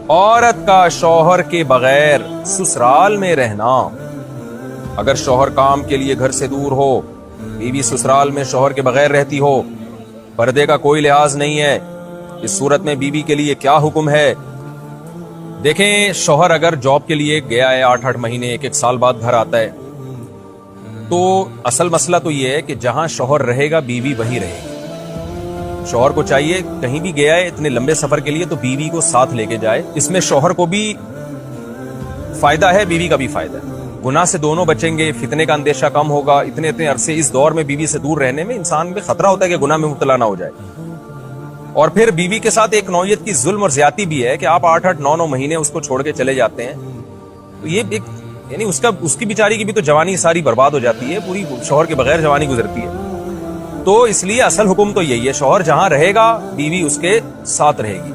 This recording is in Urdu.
عورت کا شوہر کے بغیر سسرال میں رہنا. اگر شوہر کام کے لیے گھر سے دور ہو، بیوی سسرال میں شوہر کے بغیر رہتی ہو، پردے کا کوئی لحاظ نہیں ہے، اس صورت میں بیوی کے لیے کیا حکم ہے؟ دیکھیں، شوہر اگر جاب کے لیے گیا ہے 8 مہینے، 1 سال بعد گھر آتا ہے، تو اصل مسئلہ تو یہ ہے کہ جہاں شوہر رہے گا بیوی وہیں رہے گی. شوہر کو چاہیے کہیں بھی گیا ہے اتنے لمبے سفر کے لیے تو بیوی کو ساتھ لے کے جائے. اس میں شوہر کو بھی فائدہ ہے، بیوی کا بھی فائدہ ہے. گناہ سے دونوں بچیں گے، فتنے کا اندیشہ کم ہوگا. اتنے عرصے اس دور میں بیوی سے دور رہنے میں انسان پہ خطرہ ہوتا ہے کہ گناہ میں مبتلا نہ ہو جائے. اور پھر بیوی کے ساتھ ایک نوعیت کی ظلم اور زیادتی بھی ہے کہ آپ 8 9 مہینے اس کو چھوڑ کے چلے جاتے ہیں. تو یہ ایک یعنی اس کی بیچاری کی بھی تو جوانی ساری برباد ہو جاتی ہے، پوری شوہر کے بغیر جوانی گزرتی ہے. تو اس لیے اصل حکم تو یہی ہے، شوہر جہاں رہے گا بیوی اس کے ساتھ رہے گی.